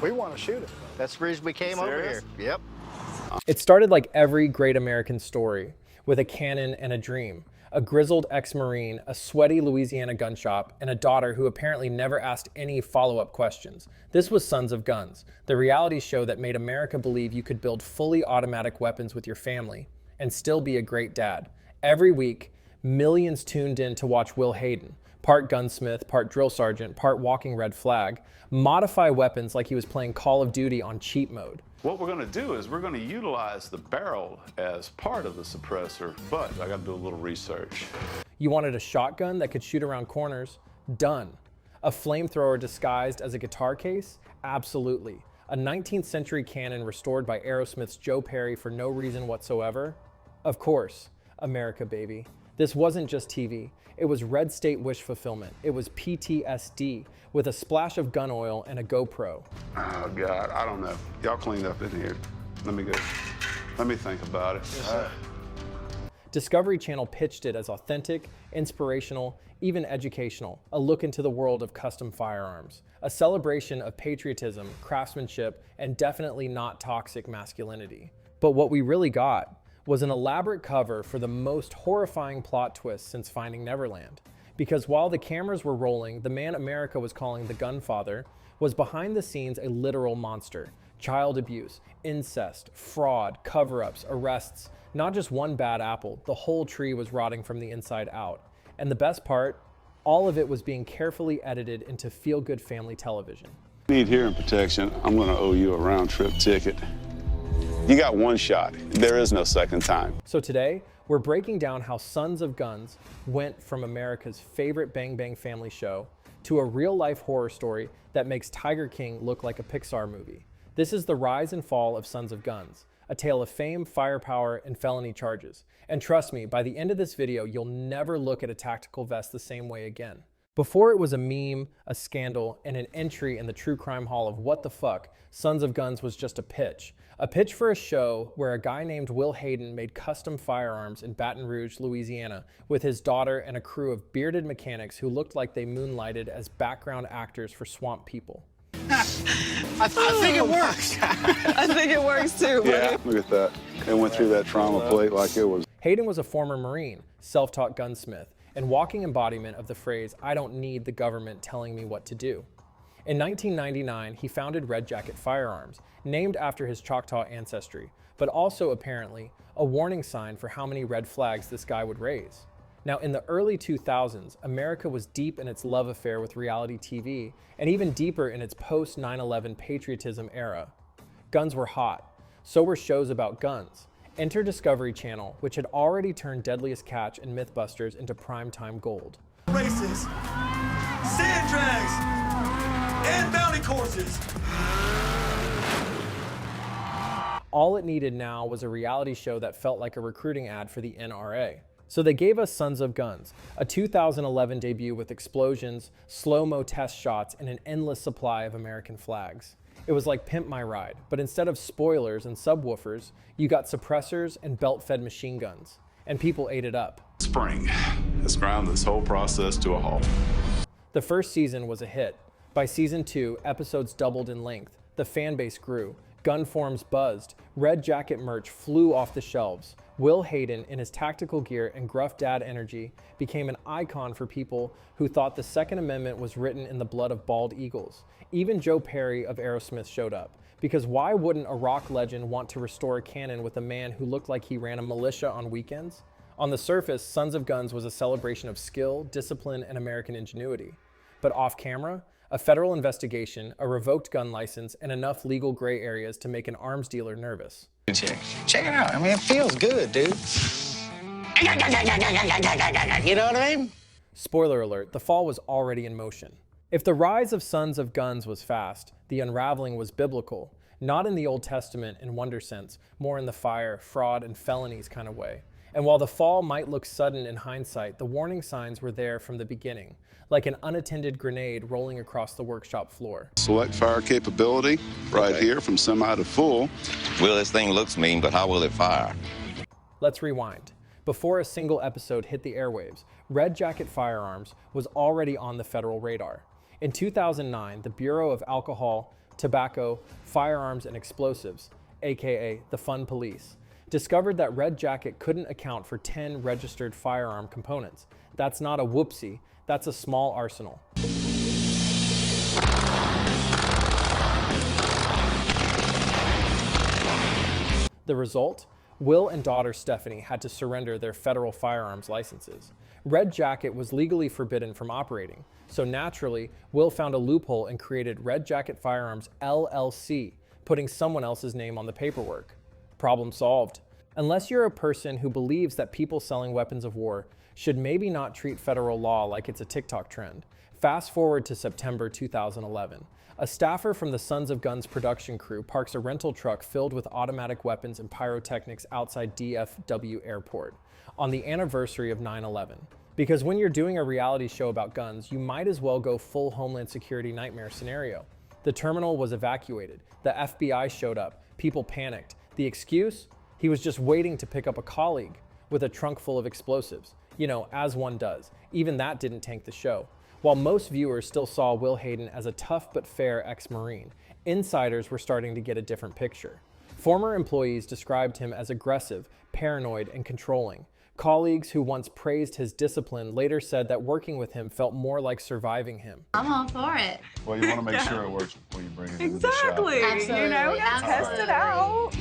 We want to shoot it. That's the reason we came over here. Yep. It started like every great American story, with a cannon and a dream, a grizzled ex-Marine, a sweaty Louisiana gun shop, and a daughter who apparently never asked any follow-up questions. This was Sons of Guns, the reality show that made America believe you could build fully automatic weapons with your family and still be a great dad. Every week, millions tuned in to watch Will Hayden, part gunsmith, part drill sergeant, part walking red flag, modify weapons like he was playing Call of Duty on cheat mode. What we're going to do is we're going to utilize the barrel as part of the suppressor, but I got to do a little research. You wanted a shotgun that could shoot around corners? Done. A flamethrower disguised as a guitar case? Absolutely. A 19th century cannon restored by Aerosmith's Joe Perry for no reason whatsoever? Of course. America, baby. This wasn't just TV. It was red state wish fulfillment. It was PTSD with a splash of gun oil and a GoPro. Oh God, I don't know. Y'all cleaned up in here. Let me think about it. Discovery Channel pitched it as authentic, inspirational, even educational, a look into the world of custom firearms, a celebration of patriotism, craftsmanship, and definitely not toxic masculinity. But what we really got was an elaborate cover for the most horrifying plot twist since Finding Neverland. Because while the cameras were rolling, the man America was calling the gunfather was behind the scenes a literal monster. Child abuse, incest, fraud, cover-ups, arrests, not just one bad apple, the whole tree was rotting from the inside out. And the best part, all of it was being carefully edited into feel-good family television. Need hearing protection. I'm going to owe you a round-trip ticket. You got one shot. There is no second time. So today, we're breaking down how Sons of Guns went from America's favorite Bang Bang family show to a real-life horror story that makes Tiger King look like a Pixar movie. This is the rise and fall of Sons of Guns, a tale of fame, firepower, and felony charges. And trust me, by the end of this video, you'll never look at a tactical vest the same way again. Before it was a meme, a scandal, and an entry in the true crime hall of what the fuck, Sons of Guns was just a pitch. A pitch for a show where a guy named Will Hayden made custom firearms in Baton Rouge, Louisiana, with his daughter and a crew of bearded mechanics who looked like they moonlighted as background actors for swamp people. I think it works. I think it works too. Yeah, look at that. They went through that trauma plate like it was. Hayden was a former Marine, self-taught gunsmith, and walking embodiment of the phrase, "I don't need the government telling me what to do." In 1999, he founded Red Jacket Firearms, named after his Choctaw ancestry, but also apparently a warning sign for how many red flags this guy would raise. Now, in the early 2000s, America was deep in its love affair with reality TV, and even deeper in its post-9/11 patriotism era. Guns were hot. So were shows about guns. Enter Discovery Channel, which had already turned Deadliest Catch and Mythbusters into primetime gold. Races, sand drags, and bounty courses. All it needed now was a reality show that felt like a recruiting ad for the NRA. So they gave us Sons of Guns, a 2011 debut with explosions, slow-mo test shots, and an endless supply of American flags. It was like Pimp My Ride, but instead of spoilers and subwoofers, you got suppressors and belt-fed machine guns. And people ate it up. Spring has ground this whole process to a halt. The first season was a hit. By season 2, episodes doubled in length. The fan base grew. Gun forums buzzed. Red Jacket merch flew off the shelves. Will Hayden, in his tactical gear and gruff dad energy, became an icon for people who thought the Second Amendment was written in the blood of bald eagles. Even Joe Perry of Aerosmith showed up. Because why wouldn't a rock legend want to restore a cannon with a man who looked like he ran a militia on weekends? On the surface, Sons of Guns was a celebration of skill, discipline, and American ingenuity. But off camera, a federal investigation, a revoked gun license, and enough legal gray areas to make an arms dealer nervous. Check it out. I mean, it feels good, dude. You know what I mean? Spoiler alert, the fall was already in motion. If the rise of Sons of Guns was fast, the unraveling was biblical, not in the Old Testament in wonder sense, more in the fire, fraud, and felonies kind of way. And while the fall might look sudden in hindsight, the warning signs were there from the beginning, like an unattended grenade rolling across the workshop floor. Select fire capability right here from semi to full. Well, this thing looks mean, but how will it fire? Let's rewind. Before a single episode hit the airwaves, Red Jacket Firearms was already on the federal radar. In 2009, the Bureau of Alcohol, Tobacco, Firearms, and Explosives, aka the Fun Police, discovered that Red Jacket couldn't account for 10 registered firearm components. That's not a whoopsie, that's a small arsenal. The result? Will and daughter Stephanie had to surrender their federal firearms licenses. Red Jacket was legally forbidden from operating, so naturally, Will found a loophole and created Red Jacket Firearms LLC, putting someone else's name on the paperwork. Problem solved. Unless you're a person who believes that people selling weapons of war should maybe not treat federal law like it's a TikTok trend, fast forward to September 2011. A staffer from the Sons of Guns production crew parks a rental truck filled with automatic weapons and pyrotechnics outside DFW Airport on the anniversary of 9/11. Because when you're doing a reality show about guns, you might as well go full Homeland Security nightmare scenario. The terminal was evacuated. The FBI showed up. People panicked. The excuse? He was just waiting to pick up a colleague with a trunk full of explosives. You know, as one does. Even that didn't tank the show. While most viewers still saw Will Hayden as a tough but fair ex-Marine, insiders were starting to get a different picture. Former employees described him as aggressive, paranoid, and controlling. Colleagues who once praised his discipline later said that working with him felt more like surviving him. I'm all for it. Well, you want to make sure it works before you bring it into the shop. Exactly. Absolutely, You know, test it out.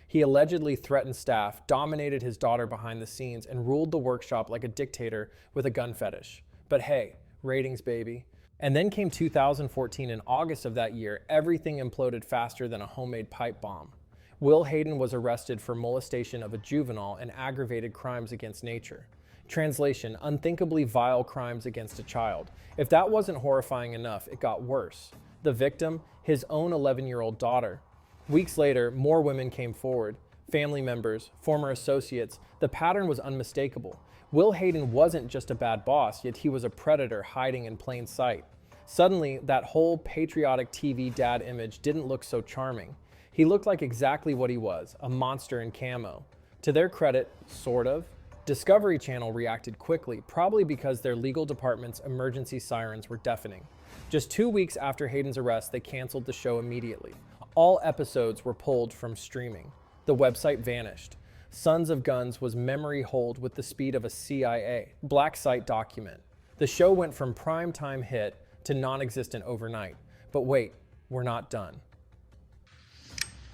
He allegedly threatened staff, dominated his daughter behind the scenes, and ruled the workshop like a dictator with a gun fetish. But hey, ratings, baby. And then came 2014. In August of that year, everything imploded faster than a homemade pipe bomb. Will Hayden was arrested for molestation of a juvenile and aggravated crimes against nature. Translation, unthinkably vile crimes against a child. If that wasn't horrifying enough, it got worse. The victim, his own 11-year-old daughter. Weeks later, more women came forward. Family members, former associates. The pattern was unmistakable. Will Hayden wasn't just a bad boss, yet he was a predator hiding in plain sight. Suddenly, that whole patriotic TV dad image didn't look so charming. He looked like exactly what he was, a monster in camo. To their credit, sort of, Discovery Channel reacted quickly, probably because their legal department's emergency sirens were deafening. Just 2 weeks after Hayden's arrest, they canceled the show immediately. All episodes were pulled from streaming. The website vanished. Sons of Guns was memory holed with the speed of a CIA black site document. The show went from primetime hit to non-existent overnight. But wait, we're not done.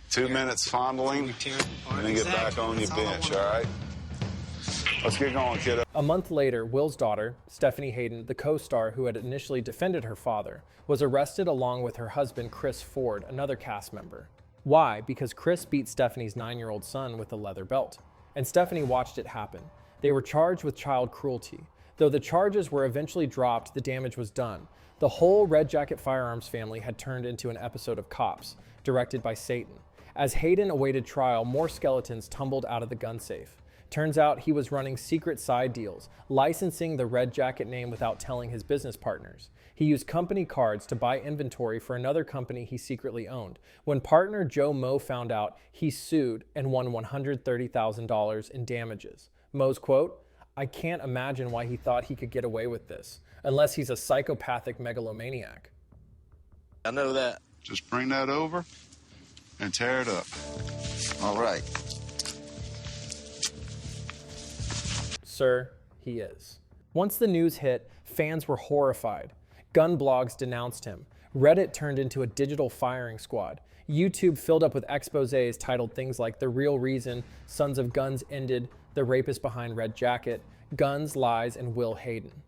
2 minutes fondling, and then get back on your bench, all right? Let's get going, kiddo. A month later, Will's daughter, Stephanie Hayden, the co-star who had initially defended her father, was arrested along with her husband, Chris Ford, another cast member. Why? Because Chris beat Stephanie's 9-year-old son with a leather belt, and Stephanie watched it happen. They were charged with child cruelty. Though the charges were eventually dropped, the damage was done. The whole Red Jacket Firearms family had turned into an episode of Cops, directed by Satan. As Hayden awaited trial, more skeletons tumbled out of the gun safe. Turns out he was running secret side deals, licensing the Red Jacket name without telling his business partners. He used company cards to buy inventory for another company he secretly owned. When partner Joe Moe found out, he sued and won $130,000 in damages. Moe's quote, "I can't imagine why he thought he could get away with this, unless he's a psychopathic megalomaniac." I know that. Just bring that over and tear it up. All right. Sir, he is. Once the news hit, fans were horrified. Gun blogs denounced him. Reddit turned into a digital firing squad. YouTube filled up with exposés titled things like "The Real Reason Sons of Guns Ended, The Rapist Behind Red Jacket, Guns, Lies, and Will Hayden."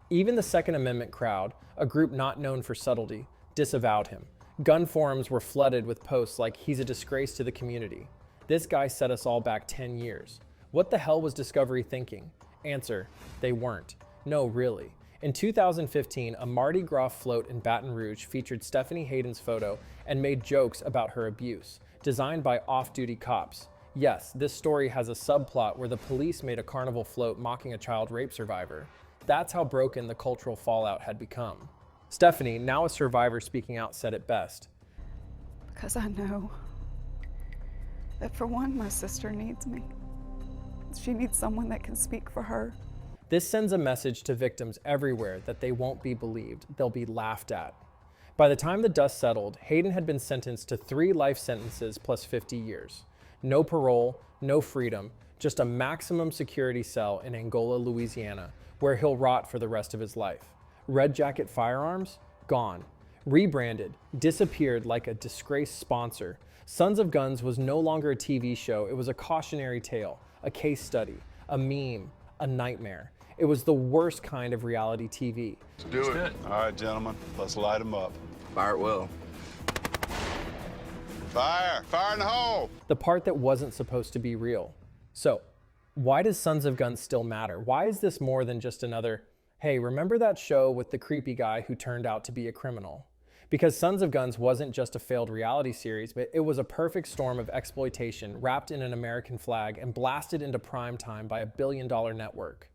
Even the Second Amendment crowd, a group not known for subtlety, disavowed him. Gun forums were flooded with posts like "He's a disgrace to the community. This guy set us all back 10 years. What the hell was Discovery thinking? Answer, they weren't. No, really. In 2015, a Mardi Gras float in Baton Rouge featured Stephanie Hayden's photo and made jokes about her abuse, designed by off-duty cops. Yes, this story has a subplot where the police made a carnival float mocking a child rape survivor. That's how broken the cultural fallout had become. Stephanie, now a survivor speaking out, said it best. Because I know that for one, my sister needs me. She needs someone that can speak for her. This sends a message to victims everywhere that they won't be believed, they'll be laughed at. By the time the dust settled, Hayden had been sentenced to 3 life sentences plus 50 years. No parole, no freedom, just a maximum security cell in Angola, Louisiana, where he'll rot for the rest of his life. Red Jacket Firearms? Gone. Rebranded, disappeared like a disgraced sponsor. Sons of Guns was no longer a TV show, it was a cautionary tale, a case study, a meme, a nightmare. It was the worst kind of reality TV. Let's do it. All right, gentlemen, let's light them up. Fire it well. Fire! Fire in the hole! The part that wasn't supposed to be real. So, why does Sons of Guns still matter? Why is this more than just another, hey, remember that show with the creepy guy who turned out to be a criminal? Because Sons of Guns wasn't just a failed reality series, but it was a perfect storm of exploitation wrapped in an American flag and blasted into prime time by a billion-dollar network.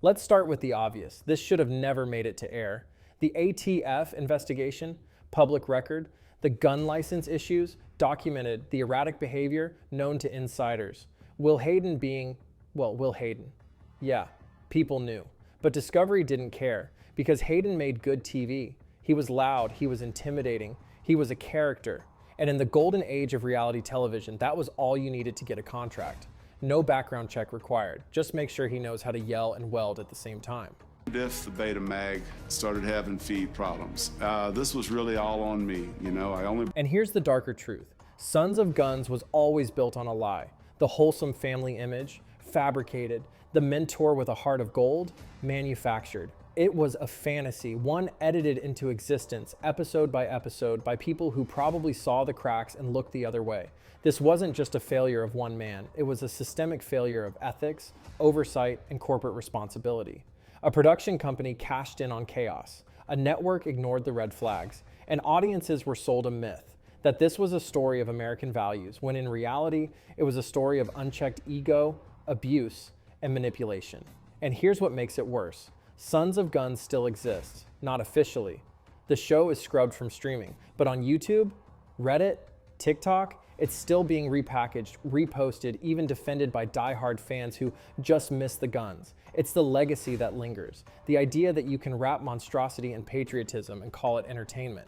Let's start with the obvious. This should have never made it to air. The ATF investigation, public record, the gun license issues documented the erratic behavior known to insiders. Will Hayden being, well, Will Hayden. Yeah, people knew. But Discovery didn't care because Hayden made good TV. He was loud, he was intimidating, he was a character. And in the golden age of reality television, that was all you needed to get a contract. No background check required. Just make sure he knows how to yell and weld at the same time. If the Beta Mag started having feed problems, this was really all on me. You know, And here's the darker truth. Sons of Guns was always built on a lie. The wholesome family image, fabricated. The mentor with a heart of gold, manufactured. It was a fantasy, one edited into existence, episode by people who probably saw the cracks and looked the other way. This wasn't just a failure of one man. It was a systemic failure of ethics, oversight, and corporate responsibility. A production company cashed in on chaos. A network ignored the red flags. And audiences were sold a myth that this was a story of American values, when in reality, it was a story of unchecked ego, abuse, and manipulation. And here's what makes it worse. Sons of Guns still exists, not officially. The show is scrubbed from streaming, but on YouTube, Reddit, TikTok, it's still being repackaged, reposted, even defended by diehard fans who just miss the guns. It's the legacy that lingers. The idea that you can wrap monstrosity in patriotism and call it entertainment.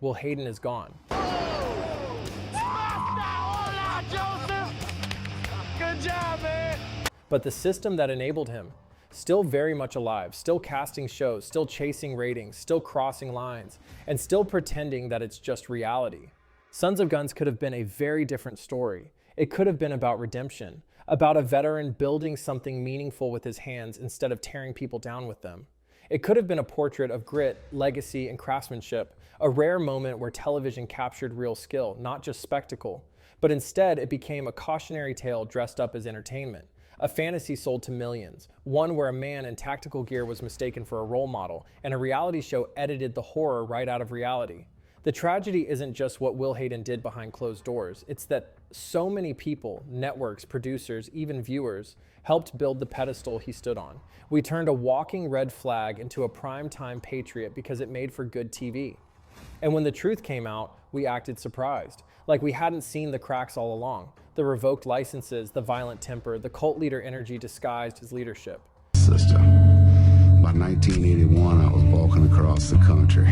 Will Hayden is gone. Good job, man. But the system that enabled him, still very much alive, still casting shows, still chasing ratings, still crossing lines, and still pretending that it's just reality. Sons of Guns could have been a very different story. It could have been about redemption, about a veteran building something meaningful with his hands instead of tearing people down with them. It could have been a portrait of grit, legacy, and craftsmanship, a rare moment where television captured real skill, not just spectacle. But instead, it became a cautionary tale dressed up as entertainment. A fantasy sold to millions, one where a man in tactical gear was mistaken for a role model, and a reality show edited the horror right out of reality. The tragedy isn't just what Will Hayden did behind closed doors, it's that so many people, networks, producers, even viewers, helped build the pedestal he stood on. We turned a walking red flag into a primetime patriot because it made for good TV. And when the truth came out, we acted surprised, like we hadn't seen the cracks all along. The revoked licenses, the violent temper, the cult leader energy disguised as leadership. Sister, by 1981, I was walking across the country.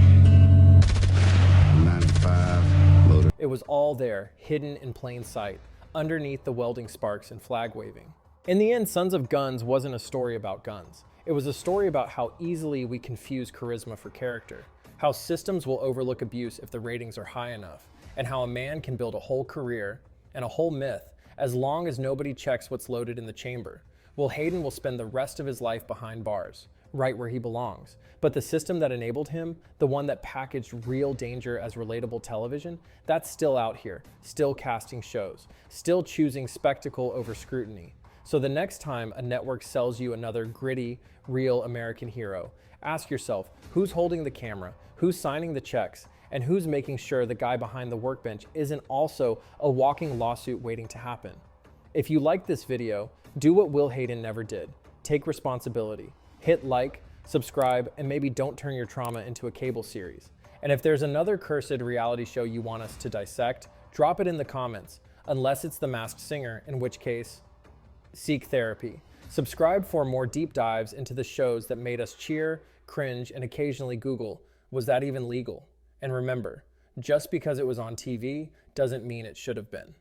95, loaded. It was all there, hidden in plain sight, underneath the welding sparks and flag waving. In the end, Sons of Guns wasn't a story about guns. It was a story about how easily we confuse charisma for character, how systems will overlook abuse if the ratings are high enough, and how a man can build a whole career and a whole myth as long as nobody checks what's loaded in the chamber. Will Hayden will spend the rest of his life behind bars, right where he belongs. But the system that enabled him, the one that packaged real danger as relatable television, that's still out here, still casting shows, still choosing spectacle over scrutiny. So the next time a network sells you another gritty, real American hero, ask yourself, who's holding the camera, who's signing the checks, and who's making sure the guy behind the workbench isn't also a walking lawsuit waiting to happen. If you like this video, do what Will Hayden never did. Take responsibility. Hit like, subscribe, and maybe don't turn your trauma into a cable series. And if there's another cursed reality show you want us to dissect, drop it in the comments, unless it's The Masked Singer, in which case, seek therapy. Subscribe for more deep dives into the shows that made us cheer, cringe, and occasionally Google, was that even legal? And remember, just because it was on TV doesn't mean it should have been.